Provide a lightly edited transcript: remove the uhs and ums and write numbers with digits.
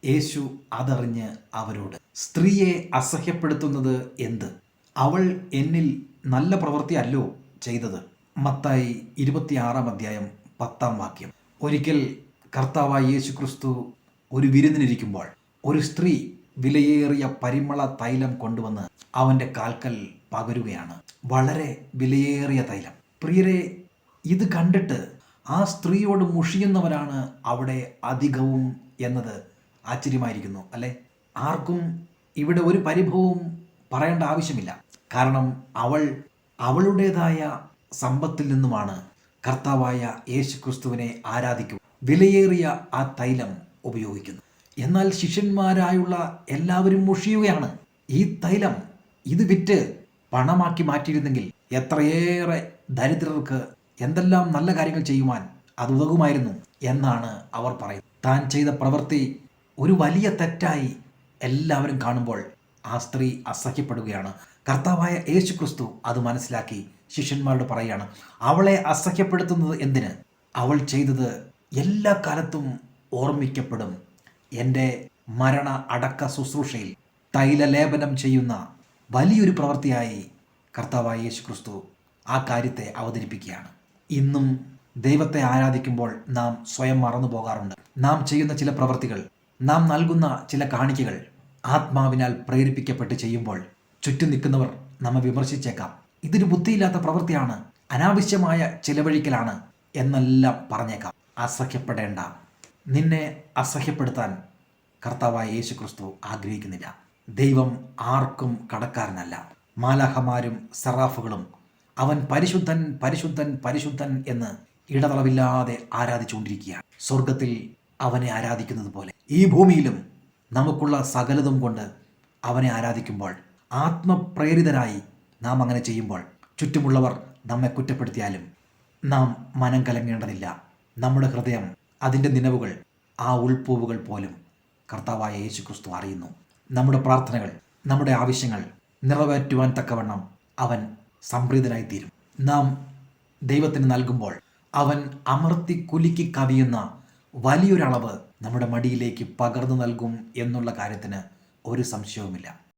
യേശു അതറിഞ്ഞ് അവരോട്, സ്ത്രീയെ അസഹ്യപ്പെടുത്തുന്നത് എന്ത്? അവൾ എന്നിൽ നല്ല പ്രവൃത്തിയല്ലോ ചെയ്തത്. മത്തായി 26-10 ഒരിക്കൽ കർത്താവായ യേശു ക്രിസ്തു ഒരു വിരുന്നിനിരിക്കുമ്പോൾ ഒരു സ്ത്രീ വിലയേറിയ പരിമള തൈലം കൊണ്ടുവന്ന് അവൻ്റെ കാൽക്കൽ പകരുകയാണ്. വളരെ വിലയേറിയ തൈലം. പ്രിയരെ, ഇത് കണ്ടിട്ട് ആ സ്ത്രീയോട് മുഷിയുന്നവരാണ് അവിടെ അധികവും എന്നത് ആശ്ചര്യമായിരിക്കുന്നു, അല്ലേ? ആർക്കും ഇവിടെ ഒരു പരിഭവവും പറയേണ്ട ആവശ്യമില്ല. കാരണം അവളുടേതായ സമ്പത്തിൽ നിന്നുമാണ് കർത്താവായ യേശു ക്രിസ്തുവിനെ ആരാധിക്കുക വിലയേറിയ ആ തൈലം ഉപയോഗിക്കുന്നു. എന്നാൽ ശിഷ്യന്മാരായുള്ള എല്ലാവരും മുഷിയുകയാണ്. ഈ തൈലം ഇത് വിറ്റ് പണമാക്കി മാറ്റിയിരുന്നെങ്കിൽ എത്രയേറെ ദരിദ്രർക്ക് എന്തെല്ലാം നല്ല കാര്യങ്ങൾ ചെയ്യുവാൻ അത് ഉതകുമായിരുന്നു എന്നാണ് അവർ പറയുന്നത്. താൻ ചെയ്ത പ്രവൃത്തി ഒരു വലിയ തെറ്റായി എല്ലാവരും കാണുമ്പോൾ ആ സ്ത്രീ അസഹ്യപ്പെടുകയാണ്. കർത്താവായ യേശു ക്രിസ്തു അത് മനസ്സിലാക്കി ശിഷ്യന്മാരോട് പറയുകയാണ്, അവളെ അസഹ്യപ്പെടുത്തുന്നത് എന്തിന്? അവൾ ചെയ്തത് എല്ലാ കാലത്തും ഓർമ്മിക്കപ്പെടും. എൻ്റെ മരണ അടക്ക ശുശ്രൂഷയിൽ തൈലലേപനം ചെയ്യുന്ന വലിയൊരു പ്രവൃത്തിയായി കർത്താവായ യേശു ക്രിസ്തു ആ കാര്യത്തെ അവതരിപ്പിക്കുകയാണ്. ഇന്നും ദൈവത്തെ ആരാധിക്കുമ്പോൾ നാം സ്വയം മറന്നു പോകാറുണ്ട്. നാം ചെയ്യുന്ന ചില പ്രവൃത്തികൾ, നാം നൽകുന്ന ചില കാണിക്കകൾ ആത്മാവിനാൽ പ്രേരിപ്പിക്കപ്പെട്ട് ചെയ്യുമ്പോൾ ചുറ്റും നിൽക്കുന്നവർ നമ്മെ വിമർശിച്ചേക്കാം. ഇതൊരു ബുദ്ധിയില്ലാത്ത പ്രവൃത്തിയാണ്, അനാവശ്യമായ ചിലവഴിക്കലാണ് എന്നെല്ലാം പറഞ്ഞേക്കാം. അസഹ്യപ്പെടേണ്ട. നിന്നെ അസഹ്യപ്പെടുത്താൻ കർത്താവായ യേശു ക്രിസ്തു ആഗ്രഹിക്കുന്നില്ല. ദൈവം ആർക്കും കടക്കാരനല്ല. മാലാഖമാരും സെറാഫുകളും അവൻ പരിശുദ്ധൻ പരിശുദ്ധൻ പരിശുദ്ധൻ എന്ന് ഇടതളവില്ലാതെ ആരാധിച്ചുകൊണ്ടിരിക്കുകയാണ്. സ്വർഗത്തിൽ അവനെ ആരാധിക്കുന്നത് പോലെ ഈ ഭൂമിയിലും നമുക്കുള്ള സകലതും കൊണ്ട് അവനെ ആരാധിക്കുമ്പോൾ, ആത്മപ്രേരിതരായി നാം അങ്ങനെ ചെയ്യുമ്പോൾ, ചുറ്റുമുള്ളവർ നമ്മെ കുറ്റപ്പെടുത്തിയാലും നാം മനം കലങ്ങേണ്ടതില്ല. നമ്മുടെ ഹൃദയം, അതിൻ്റെ നിലവുകൾ, ആ ഉൾപ്പൂവുകൾ പോലും കർത്താവായ യേശു ക്രിസ്തു അറിയുന്നു. നമ്മുടെ പ്രാർത്ഥനകൾ, നമ്മുടെ ആവശ്യങ്ങൾ നിറവേറ്റുവാൻ തക്കവണ്ണം അവൻ സംപ്രീതനായിത്തീരും. നാം ദൈവത്തിന് നൽകുമ്പോൾ അവൻ അമർത്തി കുലുക്കി കവിയുന്ന വലിയൊരളവ് നമ്മുടെ മടിയിലേക്ക് പകർന്നു നൽകും എന്നുള്ള കാര്യത്തിന് ഒരു സംശയവുമില്ല.